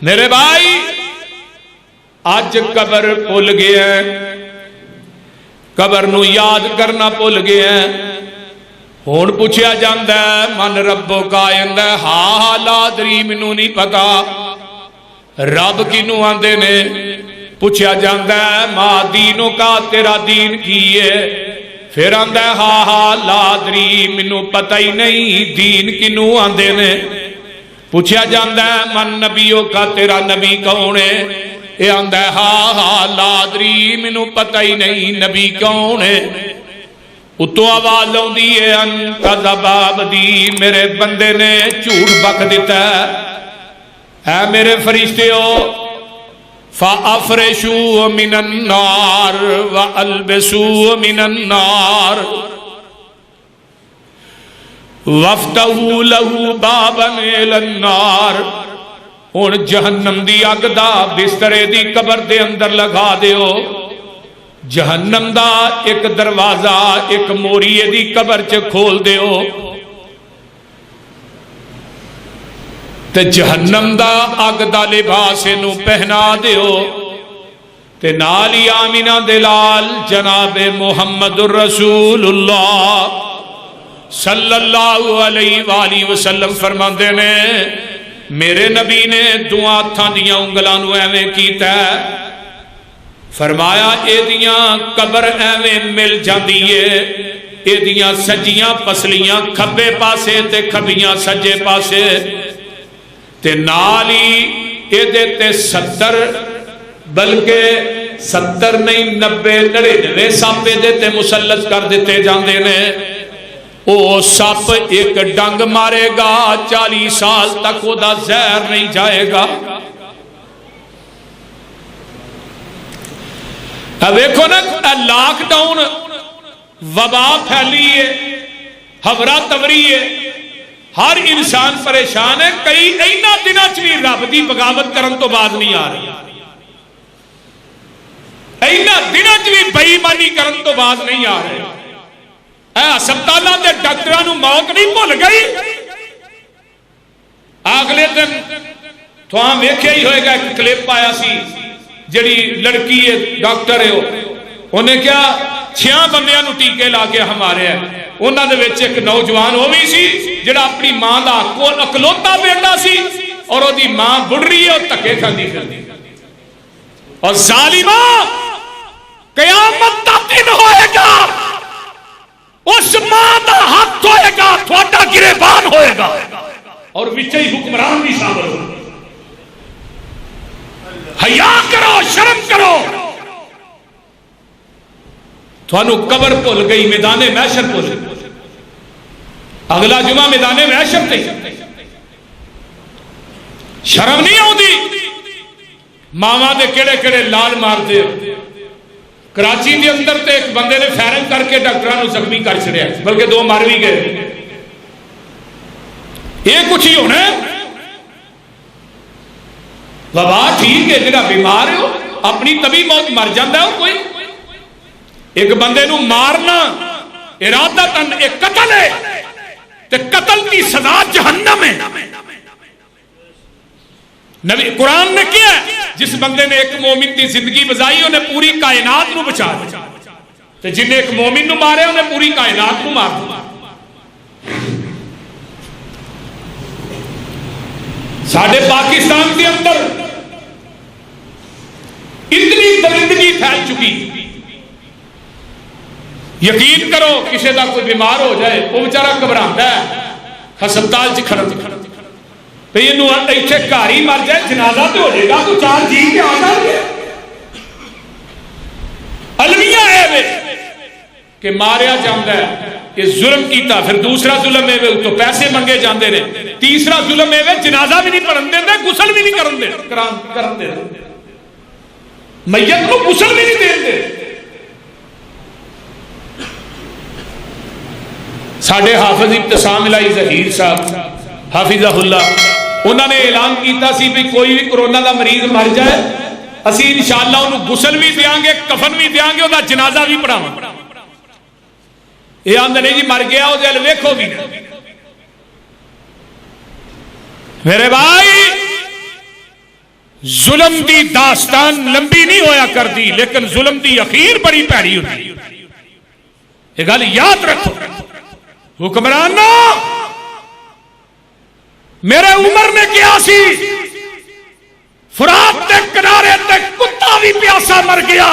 میرے بھائی اج قبر بھول گیا، قبر نو یاد کرنا بھول گیا۔ ہون پوچھا جاندا ہے من ربو کا، آندا ہاں لا ادری مینوں نہیں پتا رب کینوں آندے نے۔ پوچھا جاندا ہے ما دینوں کا، تیرا دین کی ہے؟ پھر آندا ہے ہاں لا ادری مینوں پتہ ہی نہیں دین کینوں آندے نے۔ پوچھا جاندا ہے من نبیوں کا، تیرا نبی کون ہے؟ یہ آندا ہے ہاں لا ادری مینوں پتہ ہی نہیں نبی کون ہے۔ اتوں آواز آؤندی ہے ان کذب عبدی، میرے بندے نے جھوٹ بک دیتا ہے۔ اے میرے فرشتیو فَأَفْرِشُوا مِنَ النَّارِ وَأَلْبِسُوا مِنَ النَّارِ وَافْتَحُوا لَهُ بَابًا إِلَى النَّارِ۔ ہن جہنم دی اگ دا بسترے دی قبر دے اندر لگا دیو، جہنم دا ایک دروازہ ایک موری دی قبر چ کھول دیو، تے جہنم دا اگ دا لباس نو پہنا دیو، تے نال ہی آمینہ دلال جناب محمد الرسول اللہ صلی اللہ علیہ وآلہ وسلم فرماندے نے میرے نبی نے دو ہاتھاں دیاں انگلاں نو ایویں کیتا ہے، فرمایا اے دیاں قبر ایویں مل جاندی ہے، اے دیاں سجیاں پسلیاں کھبے پاسے تے کھبیاں سجے پاسے، تے نالی اے دیتے 70 بلکہ 70 نہیں 90 99 ساپے دیتے مسلط کر دیتے جاندے نے۔ او سپ ایک ڈنگ مارے گا 40 سال تک وہ دا زہر نہیں جائے گا۔ اب دیکھو نا لاک ڈاؤن وبا پھیلی ہے، ہورا توری ہے، ہر انسان پریشان ہے، کئی اینا دنوں چ بھی رب دی بغاوت کرن تو بعد نہیں آ رہی، اینا دنوں چ بھی بے ایمانی کرن تو بعد نہیں آ رہے۔ ہسپتالوں کے ڈاکٹروں موت نہیں بھول گئی؟ اگلے دن تھوڑا ویکھیا ہی ہوئے گا ایک کلپ آیا سی، جڑی لڑکی ہے ڈاکٹر ہے انہیں کیا 6 بندیاں نو ٹیکے لا کے ہمارے ہیں، انہاں دے وچ ایک نوجوان وہ بھی سی جڑا اپنی ماں دا اکلوتا بیٹا سی اور وہ دی ماں بڑھ رہی ہے اور دھکے کھاندی کھاندی، اور ظالما قیامت دا دن ہوئے گا، اس ماں دا حق ہوئے گا، تھوڑا گریبان ہوئے گا اور وچے ہی حکمران بھی شامل ہو۔ حیا کرو، شرم کرو۔ تھوانو قبر بھول گئی، میدان محشر بھول گئی۔ اگلا جمعہ میدان محشر تے شرم نہیں آتی؟ ماما دے کیڑے کیڑے لال مار دے۔ کراچی دے اندر تے ایک بندے نے فائرنگ کر کے ڈاکٹرانو زخمی کر چھڑیا، بلکہ 2 مار بھی گئے۔ یہ کچھ ہی ہونا ہے۔ وبا ٹھیک ہے، جڑا بیمار ہے اپنی طبی موت مر جاندہ ہے کوئی، ایک بندے نو مارنا ارادتاً ایک قتل ہے، تے قتل کی سزا جہنم ہے۔ نبی قرآن نے کیا ہے؟ جس بندے نے ایک مومن کی زندگی بچائی انہیں پوری کائنات نو بچا دیا، تے جن نے ایک مومن نو مارے انہیں پوری کائنات نو مار دیا۔ ساڑھے پاکستان کے اندر اتنی درندگی پھیل چکی، یقین کرو کسی دا کوئی بیمار ہو جائے وہ بیچارہ گھبراتا ہے، ہسپتال چ کھڑا تو یہ ایتھے گھر ہی مر جائے جنازہ تو ہو جائے گا، تو 4 جی کے آ جائے۔ المیہ ہے کہ ماریا جاندہ ہے کہ ظلم کیتا، پھر دوسرا ظلم ہے تو پیسے منگے جاندے نے، تیسرا ظلم ہے جنازہ بھی نہیں پڑھن دے، غسل بھی نہیں کرن دے، میت کو غسل بھی نہیں دین دے۔ ساڑھے حافظ ابتسام الہی ظہیر صاحب حافظہ اللہ، انہوں نے اعلان کیتا سی بھی کوئی بھی کرونا دا مریض مر جائے اسی انشاءاللہ انہوں غسل بھی دیاں گے، کفن بھی دیاں گے، انہوں جنازہ بھی پڑھاواں۔ یہ آندھے نہیں جی مر گیا وہ دل ویکھو بھی نہیں۔ میرے بھائی ظلم دی داستان لمبی نہیں ہویا کرتی لیکن ظلم دی اخیر بڑی پیڑی ہوتی. یہ گل یاد رکھو حکمرانوں. میرے عمر نے کیا سی فرات کے کنارے تے کتا بھی پیاسا مر گیا.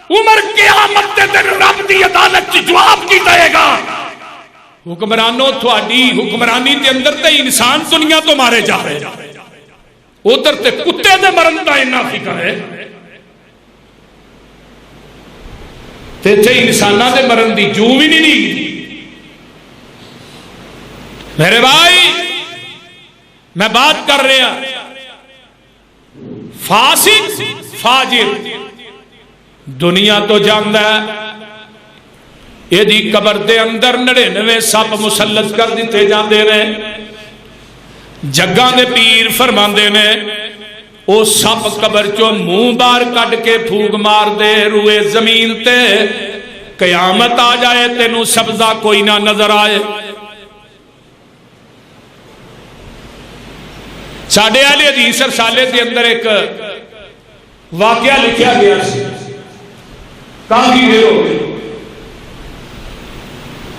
عمر قیامت دے دن رب دی عدالت چ جواب کی دے گا. حکمرانوں تھوڑی حکمرانی دے اندر تے انسان دنیا تو مارے جا رہے ہیں, ادھر تے کتے دے مرن دا اتنا فکر ہے تے تے انساناں دے مرن دی جو بھی نہیں. میرے بھائی میں بات کر رہا فاسق فاجر دنیا تو جاندا ہے یہ دی قبر دے اندر 99 سپ مسلط کر دیتے جاندے نے. جگاں دے پیر فرماندے نے او سپ قبر چو منہ باہر کڈ کے پھوک مار دے روئے زمین تے قیامت آ جائے تینوں سبزہ کوئی نہ نظر آئے. ساڈے اہل حدیث رسالے دے اندر ایک واقعہ لکھیا گیا سی کافی دیر ہو گئی.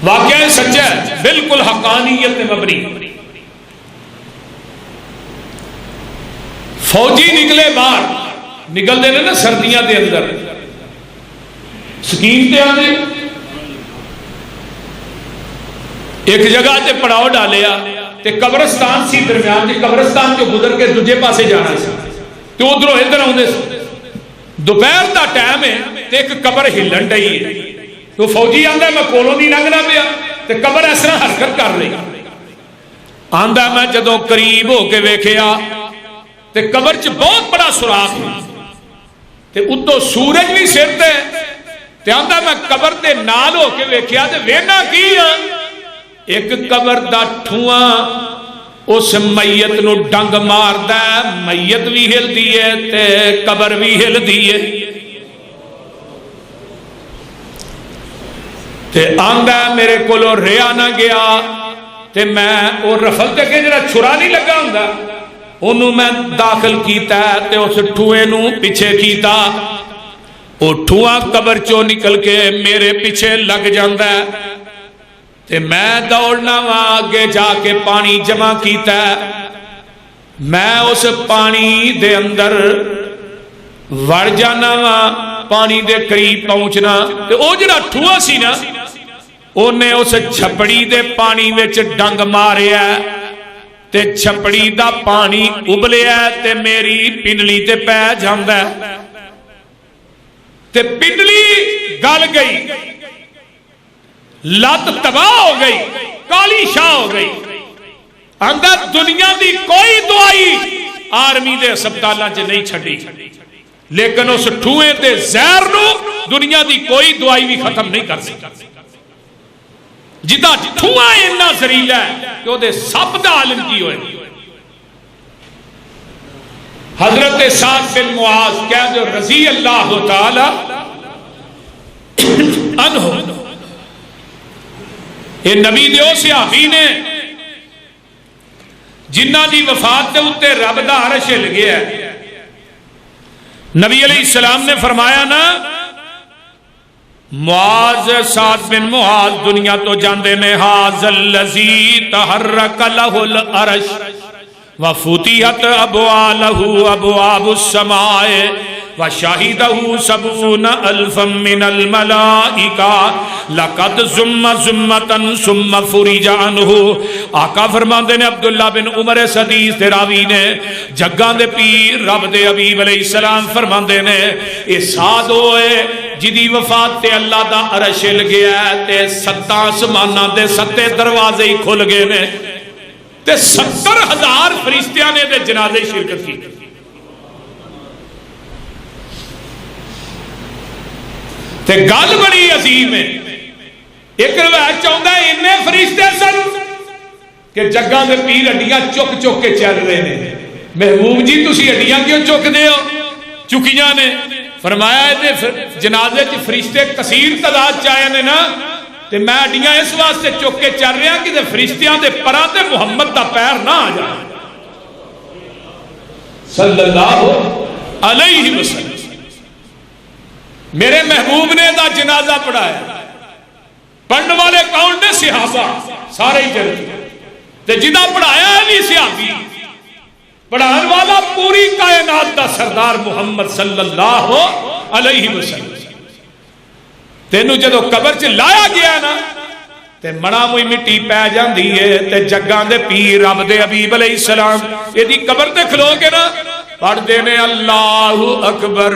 واقعہ سچا ہے بالکل حقانیت مبنی. فوجی نکلے باہر نکل دے نا سردیاں دے اندر سکیم تے آنے ایک جگہ تے پڑاؤ ڈالیا تے قبرستان سی درمیان تے قبرستان جو گزر کے دوجے پاسے جانا سی تو ادھروں ادھر آؤندے سی. دوپہر دا ٹائم ہے تے ایک قبر ہلن ڈئی ہے تو فوجی آندا میں کولوں نہیں لنگنا پیا تے قبر اس طرح حرکت کر رہی. آندا میں جدوں قریب ہو کے ویکھیا تے قبر چ بہت بڑا سوراخ تے اتوں سورج بھی سر تے تے آندا میں قبر دے نال ہو کے ویکھیا تے وینا کی ایک قبر دا ٹھواں اس میت نو ڈنگ ماردا ہے. میت بھی ہلدی ہے تے قبر بھی ہلدی ہے. تے آندا میرے کولو رہیا نہ گیا تے میں او رفل تے کہ جڑا چھرا نہیں لگا ہوندا انہوں میں داخل کیتا تے اس ٹھوئے نو پیچھے کیتا. او ٹھواں قبر چو نکل کے میرے پیچھے لگ جاندا ہے تے میں دوڑنا وا آگے جا کے پانی جمع کیتا. میں اس پانی دے اندر وڑ جانا وا پانی دے قریب پہنچنا تے او جڑا ٹھوا سی نا اونے اس چھپڑی دے پانی وچ ڈنگ ماریا تے چھپڑی دا پانی ابلیا تے میری پنڈلی تے پہ جاندا ہے تے پنڈلی گل گئی لت تباہ ہو گئی کالی شاہ ہو گئی. اندر دنیا دی کوئی دعائی آرمی دے اسپتالاں چ نہیں چھڈی لیکن اس ٹھوئے تے زہر نو دنیا دی کوئی دعائی بھی ختم نہیں کر سکتی. جدا ٹھواں اتنا زہریلا ہے کہ وہ دے سب دا عالم کی ہوئے. حضرت سعد بن معاذ کہہ دو رضی اللہ تعالی عنہ یہ نبی دیو صحابی نے جنہ دی وفات تے اتے رب دا عرش ہل گیا ہے. نبی علیہ السلام نے فرمایا نا معاذ سعد بن معاذ دنیا تو جاندے نے ھذا الذی تحرک لہ العرش وفتحت ابوابہ ابواب السماء وشاہدہ سبعون الفا من الملائکہ لقد زم زمتا ثم فرج عنہ. آقا فرماندے نے عبداللہ بن عمر حدیث دے راوی نے جگاں دے پیر رب دے حبیب علیہ السلام فرماندے نے اے سعد ہوئے جدی وفات تے اللہ دا عرش ہل گیا تے 7 آسماناں دے 7 دروازے ہی کھل گئے نے تے 70,000 فرشتیاں نے دے جنازے شرکت کی. تے گل بڑی عظیم ہے. ایک روایت چاہتا ہے اننے فرشتے سن کہ جگاں دے پیر ہڈیاں چک چک کے چل رہے ہیں. محبوب جی تسی ہڈیاں کیوں چک دے ہو؟ چکیاں نے. فرمایا ہے جنازے چ فرشتے کثیر تعداد چاہے نے نا تے میں ہڈیاں اس واسطے چک کے چل رہا کہ فرشتیاں دے پراں تے محمد دا پیر نہ آ جائے. صلی اللہ علیہ وسلم. میرے محبوب نے دا جنازہ پڑھایا. پڑھنے والے کون نے؟ صحابہ سارے ہی جنتی. تے جنہ پڑھایا ہے نہیں صحابی، پڑھان والا پوری کائنات دا سردار محمد صلی اللہ علیہ وسلم. تینوں جدو قبر چ لایا گیا نا تے مڑا موئی مٹی پی جاندی ہے تے جگاں دے پیر رب دے حبیب علیہ السلام ایدی قبر تے کھلو کے نا پڑھ دینے اللہ اکبر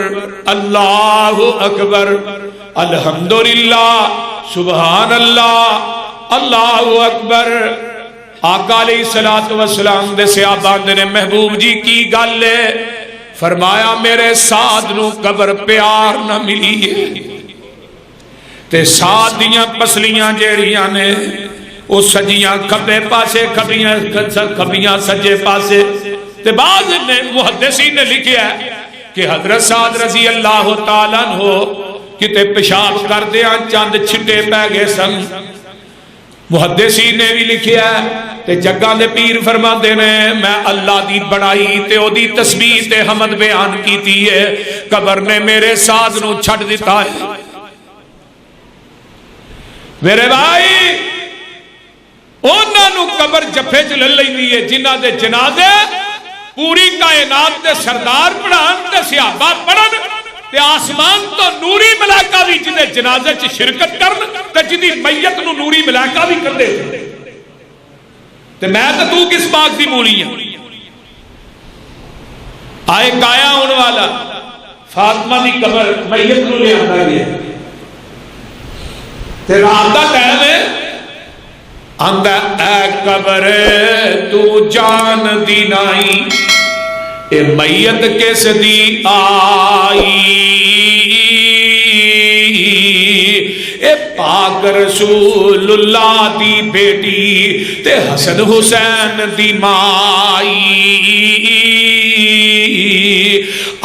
اللہ اکبر الحمدللہ سبحان اللہ اللہ اکبر. آقا علیہ السلام دے صحابہ نے محبوب جی کی گل ہے؟ فرمایا میرے سعد نو قبر پیار نہ ملی ہے تے سعد دیاں پسلیاں جیڑیاں نے او سجیاں کھبے پاسے کھبیاں سجے پاسے. تے بعض نے محدثین نے لکھیا ہے کہ حضرت سعد رضی اللہ تعالیٰ عنہ کتے پیشاب کر دیاں چند چھٹے پہ گئے سن. محدثین نے بھی لکھیا ہے تے جگاں دے پیر فرما دینے میں اللہ دی بڑائی تے او دی تسبیح تے حمد بیان کیتی ہے. قبر نے میرے سعد نو چھڑ دیتا ہے. میرے بھائی انہاں نو قبر جفے چ لے لیندی ہے جنہاں دے جنازے پوری کائنات دے سردار پڑھان تے صحابہ پڑھن تے آسمان تو نوری ملائکہ بھی جدے جنازے چ شرکت کرن تے جدی میت نو نوری ملائکہ بھی کر دے. تے میں تے تو کس بات دی مولی ہیں؟ آئے کایا ہونے والا فاطمہ دی قبر میت نو لے آتا گیا تے رات دا ٹائم ہے آندا اے قبر تو جان دی نائی اے میت کس دی آئی اے پاک رسول اللہ دی بیٹی تے حسن حسین دی مائی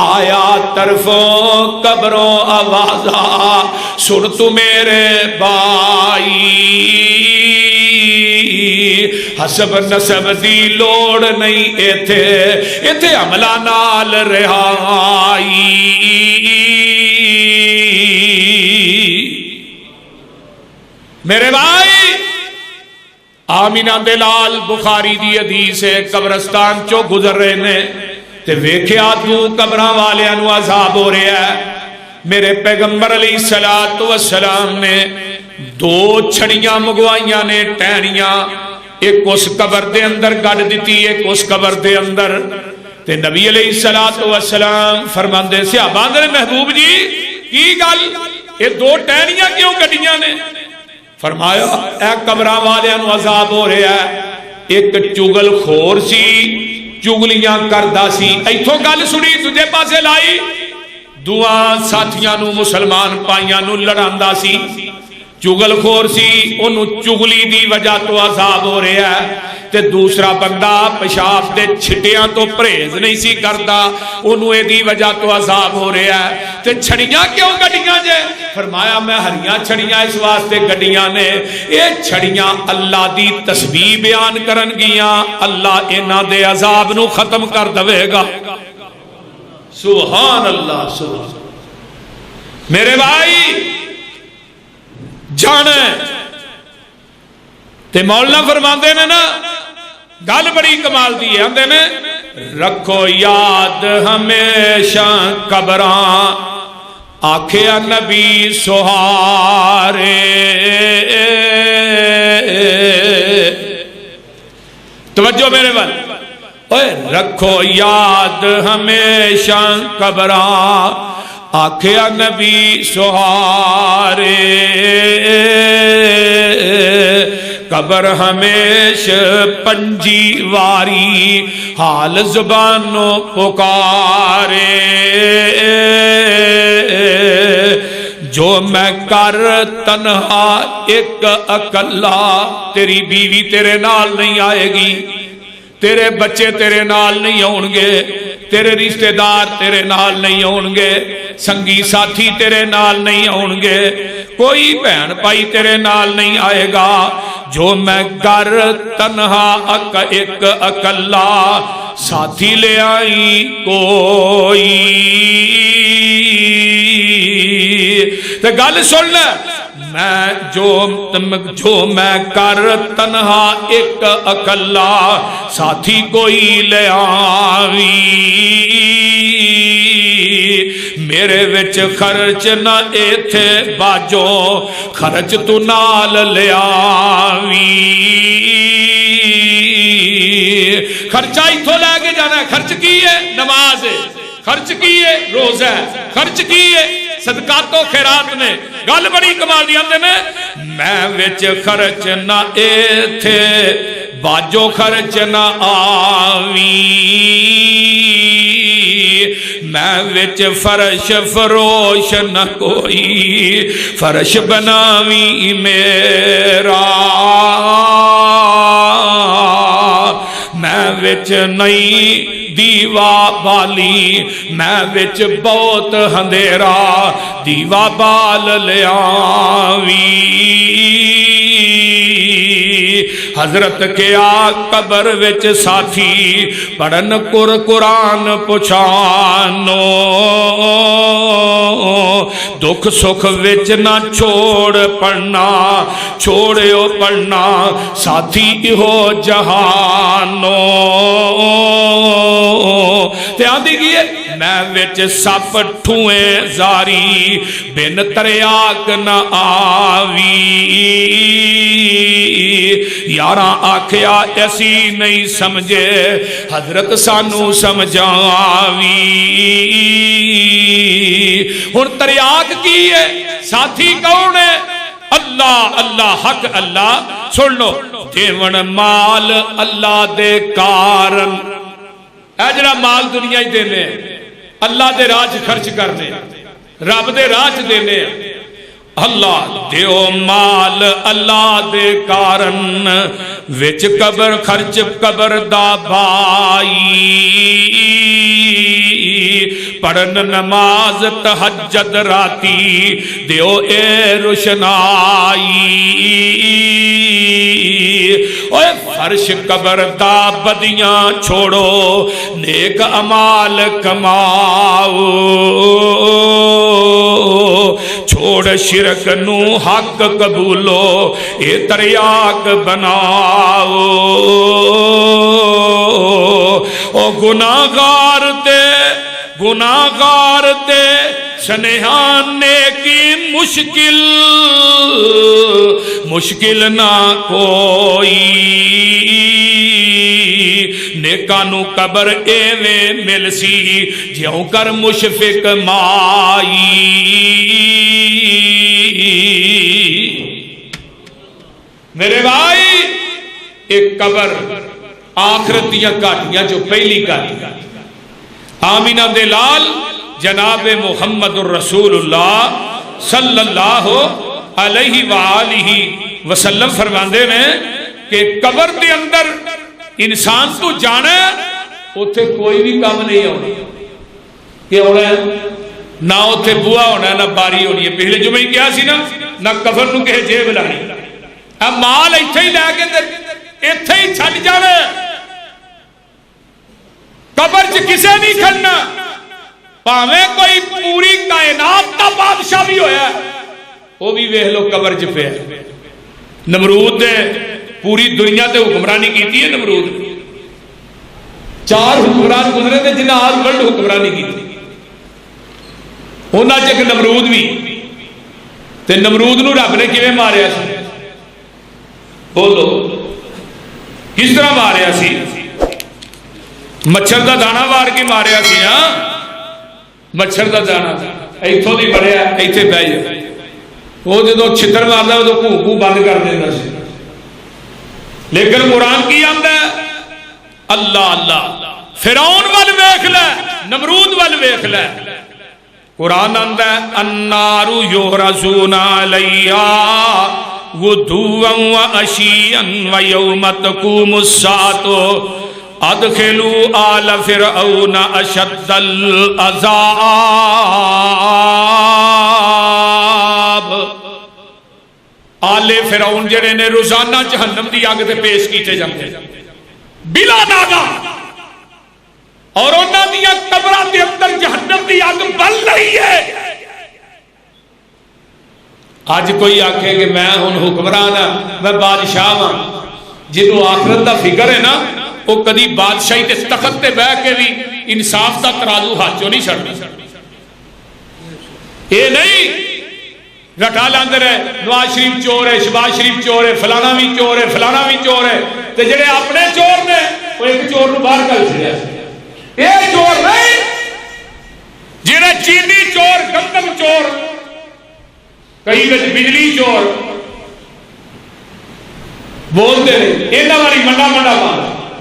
آیا طرفوں قبروں آوازہ سن تو میرے بائی حسب نسب دی لوڑ نہیں ایتھے عملہ نال رہائی. میرے بھائی آمینہ دلال بخاری دی حدیث ہے قبرستان چو گزر رہے نے تے ویکھیا تو قبراں والیاں نو عذاب ہو رہا ہے. میرے پیغمبر علیہ السلام نے دو چھڑیاں مگوائیاں نے ٹہنیاں ایک اس قبر دے اندر گڑ دیتی ایک اس قبر دے اندر. تے نبی علیہ السلام فرماندے صحابہ نے محبوب جی کی گل یہ دو ٹہنیاں کیوں گڈیاں نے؟ فرمایا اے قبراں والیاں نو عذاب ہو رہا ہے. ایک چگل خور سی چگلیاں کردا سی ایتھوں گل سنی تجھے پاسے لائی دعا ساتھیاں نو مسلمان پائیاں نو لڑاندا سی. چگل خور سی انہوں چگلی دی وجہ تو عذاب ہو رہا ہے تے دوسرا بندہ پیشاب دے چھٹیاں تو پرہیز نہیں سی کردا انہوں اے دی وجہ تو عذاب ہو رہا ہے. تے چھڑیاں کیوں گڈیاں جے؟ فرمایا میں ہریاں چھڑیاں اس واسطے گڈیاں نے اے چھڑیاں اللہ دی تسبیح بیان کرن گیاں اللہ انہاں دے عذاب نو ختم کر دے گا. سبحان اللہ سبحان. میرے بھائی جانے تے مولانا فرماندے نے نا گل بڑی کمال دی ہے آندے نے رکھو یاد ہمیشہ قبراں آکھیا نبی سہارے توجہ میرے بل رکھو یاد ہمیشہ قبراں آکھیا نبی سہارے قبر ہمیشہ پنجی واری حال زبانوں پکارے جو میں کر تنہا ایک اکلا تیری بیوی تیرے نال نہیں آئے گی تیرے بچے تیرے نال نہیں ہونگے تیرے رشتہ دار تیرے نال نہیں ہونگے سنگی ساتھی تیرے نال نہیں ہونگے کوئی بہن بھائی تیرے نال نہیں آئے گا جو میں گر تنہا ایک اکلا ساتھی لے آئی کوئی تے گل سن لے میں جو میں کر تنہا ایک اکلا ساتھی کوئی لے آوی میرے وچ خرچ نہ ایتھے باجو خرچ تو نال لے آوی خرچہ ایتھوں لے کے جانا ہے خرچ کی ہے نماز ہے خرچ کی ہے روزہ ہے خرچ کی ہے صدقات و خیرات نے گل بڑی کمال دی آندے نے میں وچ خرچ نہ ایتھے باجو خرچ نہ آوی میں وچ فرش فروش نہ کوئی فرش بناوی میرا میں وچ نئی دیوا بالی میں وچ بہت ہندیرا دیوا بال لے آوی حضرت کیا قبر وچ ساتھی پڑھن قرآن پچھانو دکھ سکھ وچ نہ چھوڑ پڑھنا چھوڑیو پڑھنا ساتھی ہو جہانو تے آندھی گئے میں وچ سپ ٹھوئیں زاری بن تریاک نہ آوی یاراں آکھیا ایسی نہیں سمجھے حضرت سانو سمجھاوی ہن تریاک کی ہے ساتھی کون ہے اللہ اللہ حق اللہ سن لو دیون مال اللہ دے کارن اے جڑا مال دنیا ہی دینے اللہ دے راج خرچ کرنے رب دے راج دینے اللہ دیو مال اللہ دے کارن وچ قبر خرچ قبر دا بائی پڑھن نماز تہجد راتی دیو اے روشنائی اوے فرش قبر دا بدیاں چھوڑو نیک امال کماؤ چھوڑ شرک نو حق قبولو اے تریاک بناؤ او گناہگار تے سنہانے کی مشکل نہ کوئی نیکانو قبر ایویں مل سی جیوں کر مشفق مائی میرے بھائی ایک قبر آخرت دیاں کاٹیاں جو پہلی کاٹیاں آمینہ دلال جناب محمد الرسول اللہ صلی اللہ علیہ وآلہ وسلم فرماندے نے کہ قبر دے اندر انسان تو جانا اتھے کوئی بھی کام نہیں ہونا کہ ہونا ہے نہ اتھے بوا ہونا ہے نہ باری ہونی ہے پہلے جمعہ ہی کیا سی نا نہ کفر نو کہے جیب لانی اب مال ایتھے ہی لے کے ایتھے ہی چھٹ جانا قبر چ کسے نہیں کھڑنا پاویں کوئی پوری کائنات کا بادشاہ بھی ہویا ہے وہ بھی ویکھ لو قبر چ پیا نمرود نے پوری دنیا تے حکمرانی کیتی ہے نمرود 4 حکمران گزرے تھے جنہاں آج ورلڈ حکمرانی کی تھی انہاں چ نمرود بھی تے نمرود نو رب نے کیویں ماریا سی بولو کس طرح ماریا سی مچھر دا دانا وار کے ماریا سی ہاں مچھر دا دانا ایتھوں دی بڑھیا ایتھے بہ جا وہ جدو چھتر ماردا وہ کو بند کر دیندا سی لیکن قرآن کی آمد ہے اللہ اللہ فرعون وال ویکھ لے نمرود وال ویکھ لے قرآن آمد ہے النار یعرضون علیہا غدوا وعشیا ویوم تقوم الساعة ادخلوا آل فرعون اشد العذاب آل فرعون جڑے نے روزانہ جہنم دی آگ تے پیش کیتے جاندے بلا ناگا اور انہاں دیاں قبراں دے اندر جہنم دی اگ بل رہی ہے. اج کوئی آکھے کہ میں ہن حکمران ہاں، میں بادشاہ ہاں، جنوں آخرت دا فکر ہے نا وہ کدی بادشاہی تے تخت تے بیٹھ کے بھی انصاف دا ترازو ہاتھ چوں نہیں چھڑدا. یہ نہیں رٹا لاندے رہے نواز شریف چور ہے، شہباز شریف چور ہے، فلانا بھی چور ہے، فلانا بھی چور ہے، تے جڑے اپنے چور نے وہ ایک چور نو باہر کر چھڑیا. یہ چور نہیں جڑے چینی چور، گندم چور، کئی بجلی چور بولتے رہے، یہاں والی منڈا منڈا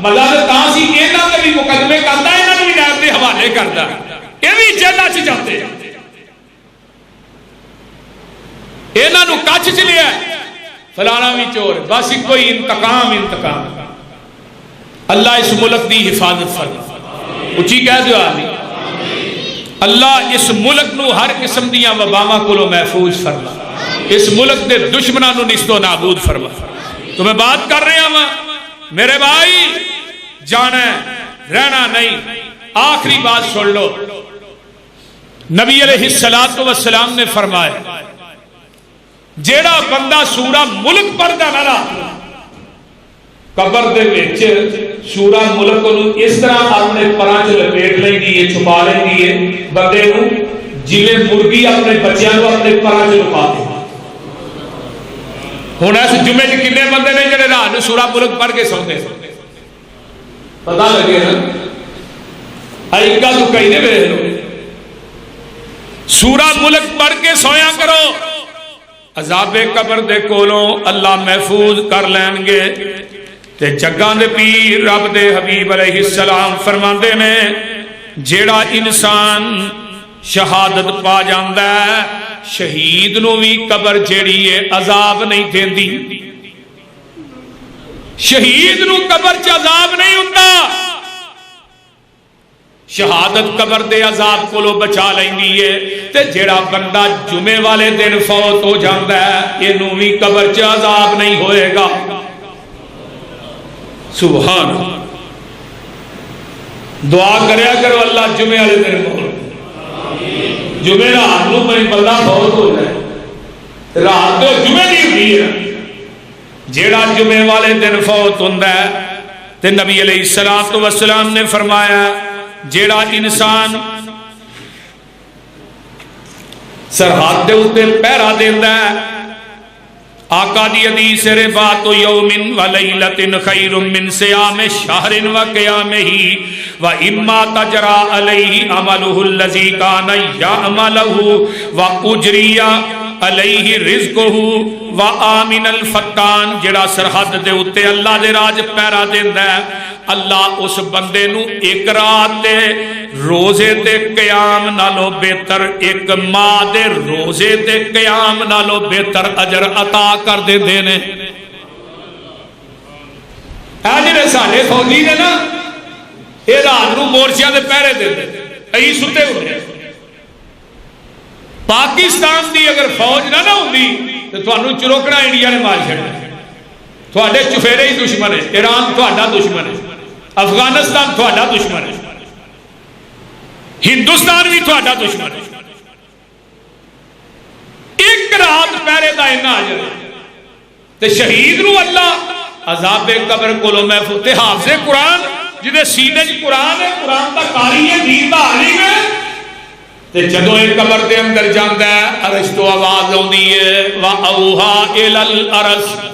ملا تو سی یہاں کے بھی مقدمے کرتا، یہاں بھی نیب کے حوالے کرتا، یہ بھی جیلوں سے جاتے، یہاں کچھ چ لیا فلانا بھی چور. بس کوئی انتقام انتقام. اللہ اس ملک دی حفاظت فرما، اچھی کہہ دو آمین. اللہ اس ملک نو ہر قسم دیاں وباواں کولوں محفوظ فرما، اس ملک دے دشمناں نو نیست و نابود فرما. تو میں بات کر رہا ہوں میرے بھائی، جانا ہے رہنا نہیں. آخری بات سن لو، نبی علیہ السلام نے فرمایا جیڑا بندہ سورہ ملک پڑھدا نا قبر دے وچ سورہ ملک نو اس طرح اپنے پراں چ لپیٹ لیندی ہے، چھپا لیندی ہے بندے نو جویں مرغی اپنے بچیاں نو اپنے پراں چ لپا دے. ہن اس جمعے چ کنے بندے نے جڑے رات نو سورہ ملک پڑھ کے سوندے؟ پتہ لگے نا ایکا تو کہیں نے ویکھ لو. سورہ ملک پڑھ کے سویا کرو، عذاب قبر دے کولوں اللہ محفوظ کر لین گے. تے جگاں دے پیر رب دے حبیب علیہ السلام فرماندے نے جیڑا انسان شہادت پا جاندا ہے شہید نو بھی قبر جیڑی ہے عذاب نہیں دیندی. شہید نو قبر چ عذاب نہیں ہوندا، شہادت قبر دے عذاب کولو بچا لیندی ہے. تے جیڑا بندہ جمعے والے دن فوت ہو جاندا ہے اینو بھی قبر چ عذاب نہیں ہوئے گا. سبحان اللہ. دعا کریا کرو اللہ جمعے والے دن موت، جمعے رات نو کوئی بندہ فوت ہو جائے، رات تو جمعے دی ہوندی ہے. جیڑا جمعے والے دن فوت ہوندا ہے تے نبی علیہ السلام نے فرمایا جیڑا انسان سرحد دے اوتے پہرا دیندا ہے، آقا دی حدیث رباط یوم و لیلۃ خیر من صیام شہر و قیامہ و اما تجرا علیہ عملہ الذی کان یعملہ و اجری علیہ رزقہ و آمن الفتان. جڑا سرحد دے اوتے اللہ دے راج پہرا دیندا ہے اللہ اس بندے نو ایک رات دے روزے تے قیام نالو بہتر ایک ماہ دے روزے تے قیام نالو بہتر اجر عطا کر دے دینے. اے جڑے ساڈے فوجی نے نا اے رات نو مورچیاں دے پہرے دے دے ائی ستے ہوندے. پاکستان دی اگر فوج نہ ہوندی تے تھانوں چروکڑا انڈیا نے مار چھڑنا. تھوڑے چفیرے ہی دشمن ہے، ایران تھوڑا دشمن ہے، افغانستان تھوڑا دشمن ہے، ہندوستان بھی تھوڑا دشمن ہے. ایک رات پہرے دا اینا آ جائے تے شہید نو اللہ عذاب قبر کولو محفوظ. تے حافظ قرآن جدے سینے چ قرآن ہے، قرآن دا قاری ہے، دین دا عالم ہے، تے جدوں ایک قبر دے اندر جاندا ہے عرش تو آواز آندی ہے وَأَوْحَا إِلَى الْأَرْضِ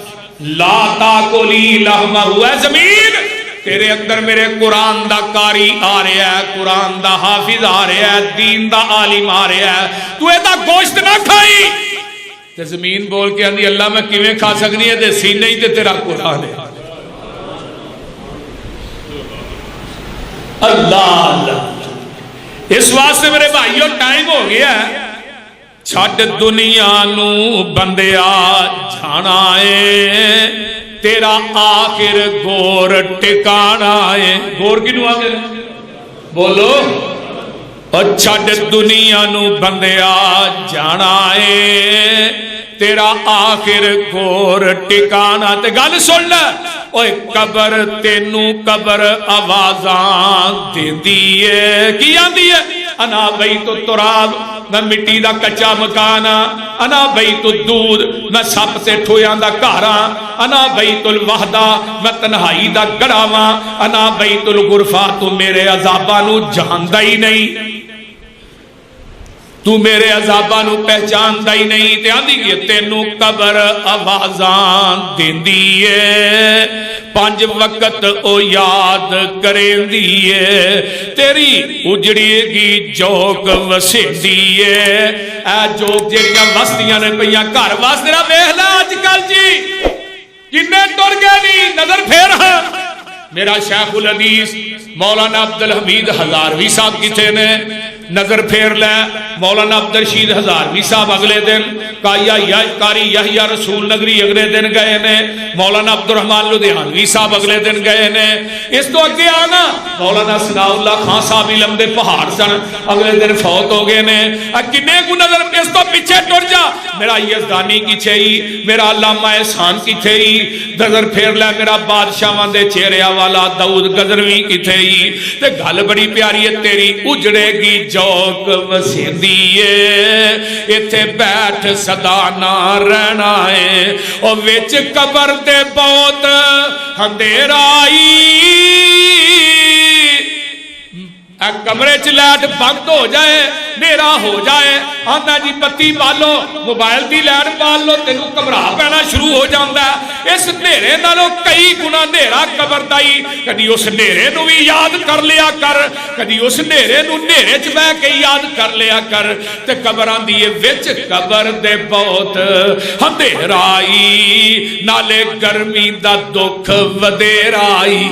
لا تاکلی لحمہ. اے زمین تیرے اندر میرے قرآن دا قاری آ رہا ہے، قرآن دا حافظ آ رہا ہے، دین دا عالم آ رہا ہے، تو اے دا گوشت نہ کھائی. تے زمین بول کے آندی اللہ میں کیویں کھا سکنی ہے تے سینے ہی تے تیرا قرآن ہے. اللہ اللہ. اس واسطے میرے بھائیو ٹائم ہو گیا ہے. چھڈ دنیا نو بندیا جانا ہے تیرا آخر گور ٹکانا ہے. گور کنو آخر بولو. اور چھڈ دنیا نو بندیا جانا ہے تیرا آخر گور ٹکانا. تے گل سن لے اوے قبر تینوں قبر آوازاں دیندی ہے کی آندی ہے انا بیت التراب میں مٹی دا کچا مکانا انا بیت الدود میں سپ تے ٹھویاں دا گھراں انا بیت الوحدہ میں تنہائی دا گڑاواں انا بیت الغرفہ تو میرے عذاباں نو جاندا ہی نہیں تو میرے عذاباں نو پہچاندا ہی نہیں تے آندی کہ تینوں قبر آوازاں دیندی ہے 5 وقت او یاد کریندی ہے تیری اجڑی گی جوگ وسیندی ہے اے جوگ جڑیاں وستیاں نے پیاں گھر واسطے نہ ویکھ لا اج کل جی کنے ٹر گئے نہیں نظر پھیر میرا شیخ الحدیث مولانا عبدالحمید ہزاروی صاحب کتے نے نظر پھیر لے مولانا عبدالرشید ہزاروی صاحب اگلے دن قاری یحییٰ رسول نگری اگلے دن گئے نے مولانا عبدالرحمن لدھیانوی صاحب اگلے دن گئے نے اس تو اگے آنا مولانا ثناء اللہ خان صاحب علم دے پہاڑ سن اگلے دن فوت ہو گئے نے کنے کو نظر اس تو پیچھے ٹر جا میرا یزدانی کی چھئی میرا علامہ احسان کی چھئی نظر پھیر لے میرا بادشاہ دے چہرے والا داؤد غزنوی کی چھئی تے گل بڑی پیاری ہے تیری اجڑے گی جوک وسیندی ہے ایتھے بیٹھ صدا نہ رہنا ہے اور وچ قبر دے بہت اندھیرائی کمرے چ لائٹ بند ہو جائے نیرا ہو جائے آندا جی بتی بالو موبائل دی لائٹ بال لو تینوں گھبرا پینا شروع ہو جاندا ہے اس نیرے نالوں کئی گنا نیرا قبر دائی کدی اس نیرے نو بھی یاد کر لیا کر کدی اس نیرے نو نیرے چ بیٹھ کے یاد کر لیا کر تے قبراں دی وچ قبر دے بہت اندھیرائی نالے گرمی دا دکھ ودیرائی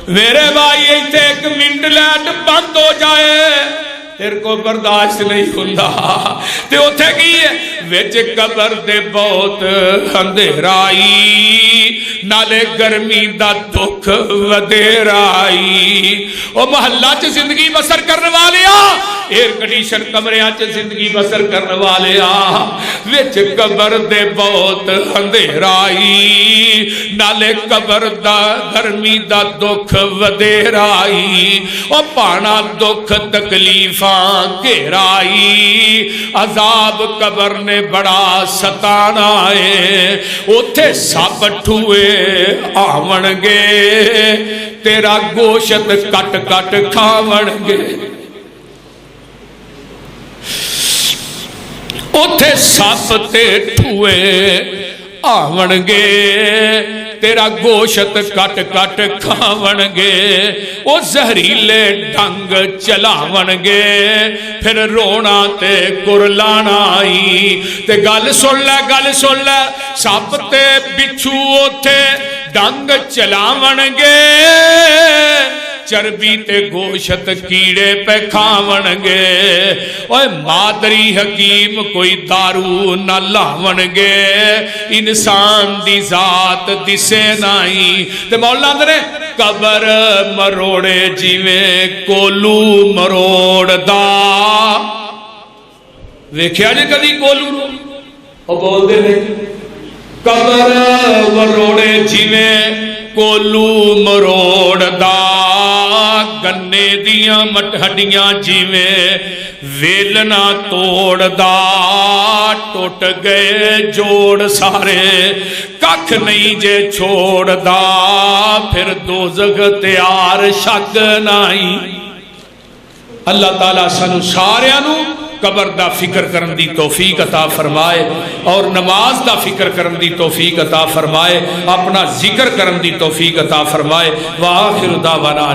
میرے بھائی ایتھے 1 منٹ لائٹ بند ہو جائے تیرے کو برداشت نہیں ہوندا تے اوتھے کی ہے وچ قبر دے بہت اندھیرائی نالے گرمی دا دکھ ودیرائی او محلہ چ زندگی بسر کرنے والے ایئر کنڈیشن کمریاں چ زندگی بسر کرنے والے وچ قبر دے بہت اندھیرائی نالے قبر دا گرمی دا دکھ ودیرائی او پانا دکھ تکلیفاں گھیرائی عذاب قبر نے بڑا ستانا ہے اوتھے سپ ٹھوئے آون گے تیرا گوشت کٹ کٹ کھاون گے اوتھے سپ تے ٹھوئے آون گے تیرا گوشت کٹ کٹ کھاون گے او زہریلے ڈنگ چلاون گے پھر رونا تے کرلانا آئی تے گل سن لے سپ تے بچھو اوتھے ڈنگ چلاون گے چربی تے گوشت کیڑے پہ کھاون گے اوے مادری حکیم کوئی دارو نہ لاون گے انسان دی ذات دسے نائی تے مولا نے قبر مروڑے جیویں کولو مروڑ دا ویکھیا جے کدی کولو نو او بول دے نہیں قبر مروڑے جیویں کولو مروڑ دا گنے دیاں مٹھڑیاں جیویں ویلنا توڑ دا ٹوٹ گئے جوڑ سارے ککھ نہیں جے چھوڑ دا پھر دوزخ تیار شک نہیں اللہ تعالیٰ سانو ساریانو قبر دا فکر کرن دی توفیق عطا فرمائے اور نماز دا فکر کرن دی توفیق عطا فرمائے اپنا ذکر کرن دی توفیق عطا فرمائے وآخر دعوانا